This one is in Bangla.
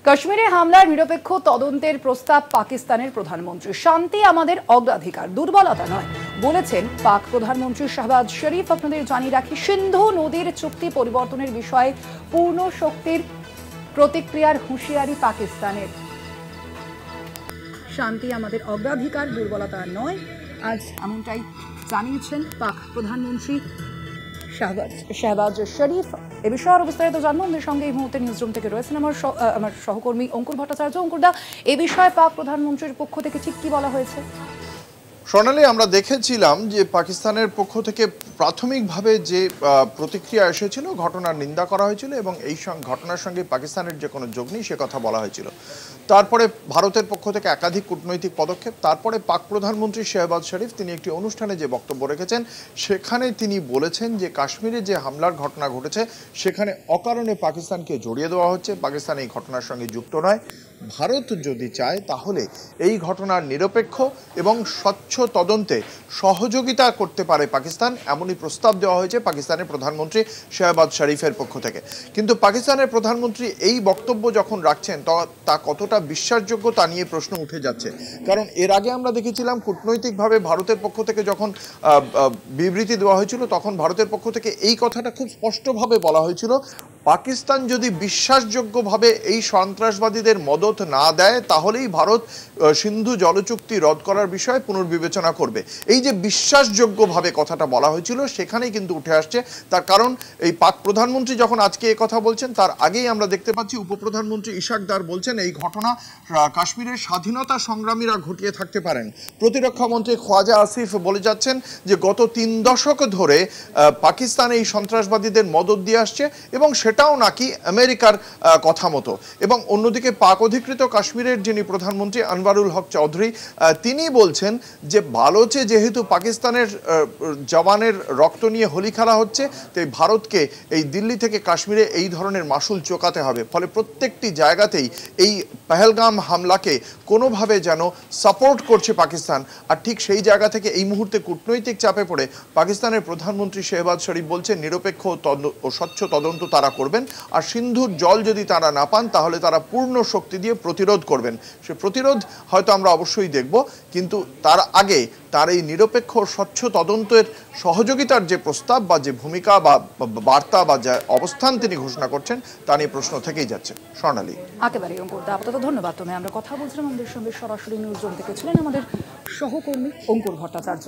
কাশ্মীরে হামলার নিরপেক্ষ তদন্তের প্রস্তাব পাকিস্তানের প্রধানমন্ত্রী। শান্তি আমাদের অগ্রাধিকার, দুর্বলতা নয় বলেছেন পাক প্রধানমন্ত্রী শাহবাজ শরীফ। আপনাদের জানিয়ে রাখি, সিন্ধু নদীর চুক্তি পরিবর্তনের বিষয়ে পূর্ণ শক্তির প্রতিক্রিয়ার হুঁশিয়ারি পাকিস্তানের। শান্তি আমাদের অগ্রাধিকার, দুর্বলতা নয়, আজ এমনটাই জানিয়েছেন পাক প্রধানমন্ত্রী শাহবাজ শরীফ। এ বিষয়ে আরো বিস্তারিত জানবো। আমাদের সঙ্গে এই মুহূর্তে নিউজরুম থেকে রয়েছেন আমার সহকর্মী অঙ্কুর ভট্টাচার্য। অঙ্কুরদা, এ বিষয়ে পাক প্রধানমন্ত্রীর পক্ষ থেকে ঠিক কি বলা হয়েছে? সোনালী, আমরা দেখেছিলাম যে পাকিস্তানের পক্ষ থেকে প্রাথমিকভাবে যে প্রতিক্রিয়া এসেছিল, ঘটনার নিন্দা করা হয়েছিল এবং এই ঘটনার সঙ্গে পাকিস্তানের যে কোনো যোগ নেই সে কথা বলা হয়েছিল। তারপরে ভারতের পক্ষ থেকে একাধিক কূটনৈতিক পদক্ষেপ। তারপরে পাক প্রধানমন্ত্রী শাহবাজ শরীফ তিনি একটি অনুষ্ঠানে যে বক্তব্য রেখেছেন সেখানে তিনি বলেছেন যে কাশ্মীরে যে হামলার ঘটনা ঘটেছে সেখানে অকারণে পাকিস্তানকে জড়িয়ে দেওয়া হচ্ছে। পাকিস্তান এই ঘটনার সঙ্গে যুক্ত নয়। ভারত যদি চায় তাহলে এই ঘটনার নিরপেক্ষ এবং স্বচ্ছ তদন্তে সহযোগিতা করতে পারে পাকিস্তান, এমনই প্রস্তাব দেওয়া হয়েছে পাকিস্তানের প্রধানমন্ত্রী শাহবাজ শরীফের পক্ষ থেকে। কিন্তু পাকিস্তানের প্রধানমন্ত্রী এই বক্তব্য যখন রাখছেন তা কতটা বিশ্বাসযোগ্য তা নিয়ে প্রশ্ন উঠে যাচ্ছে। কারণ এর আগে আমরা দেখেছিলাম কূটনৈতিকভাবে ভারতের পক্ষ থেকে যখন বিবৃতি দেওয়া হয়েছিল তখন ভারতের পক্ষ থেকে এই কথাটা খুব স্পষ্টভাবে বলা হয়েছিল, পাকিস্তান যদি বিশ্বাসযোগ্যভাবে এই সন্ত্রাসবাদীদের মদত না দেয় তাহলেই ভারত সিন্ধু জলচুক্তি রদ করার বিষয়ে পুনর্বিবেচনা করবে। এই যে বিশ্বাসযোগ্যভাবে কথাটা বলা হয়েছিল সেখানেই কিন্তু উঠে আসছে। তার কারণ এই পাক প্রধানমন্ত্রী যখন আজকে এই কথা বলছেন তার আগেই আমরা দেখতে পাচ্ছি উপপ্রধানমন্ত্রী ইশাক দার বলছেন এই ঘটনা কাশ্মীরের স্বাধীনতা সংগ্রামীরা ঘটিয়ে থাকতে পারেন। প্রতিরক্ষা মন্ত্রী খ্বাজা আসিফ বলে যাচ্ছেন যে গত 3 দশক ধরে পাকিস্তান এই সন্ত্রাসবাদীদের মদত দিয়ে আসছে এবং সেটাও নাকি আমেরিকার কথা মতো। এবং অন্যদিকে পাক অধিকৃত কাশ্মীরের যিনি প্রধানমন্ত্রী আনওয়ারুল হক চৌধুরী তিনি বলছেন যে বালোচে যেহেতু পাকিস্তানের জওয়ানের রক্ত নিয়ে হোলি খেলা হচ্ছে তাই ভারতকে এই দিল্লি থেকে কাশ্মীরে এই ধরনের মাসুল চোকাতে হবে। ফলে প্রত্যেকটি জায়গাতেই এই পহেলগাম হামলাকে কোনোভাবে যেন সাপোর্ট করছে পাকিস্তান। আর ঠিক সেই জায়গা থেকে এই মুহূর্তে কূটনৈতিক চাপে পড়ে পাকিস্তানের প্রধানমন্ত্রী শাহবাজ শরীফ বলছেন নিরপেক্ষ ও স্বচ্ছ তদন্ত তারা করবেন, আর সিন্ধুর জল যদি তারা না পান তাহলে তারা পূর্ণ শক্তি দিয়ে প্রতিরোধ করবেন। সে প্রতিরোধ হয়তো আমরা অবশ্যই দেখব, কিন্তু তার আগে তার এই নিরপেক্ষ স্বচ্ছ তদন্তের সহযোগিতার যে প্রস্তাব বা যে ভূমিকা বা বার্তা বা যে অবস্থান তিনি ঘোষণা করছেন তা নিয়ে প্রশ্ন থেকেই যাচ্ছে। স্বর্ণালী, একেবারে অঙ্কুরদা, আপাতত ধন্যবাদ। তুমি আমরা কথা বলছিলাম, আমাদের সঙ্গে সরাসরি নিউজরুম থেকে ছিলেন আমাদের সহকর্মী অঙ্কুর ভট্টাচার্য।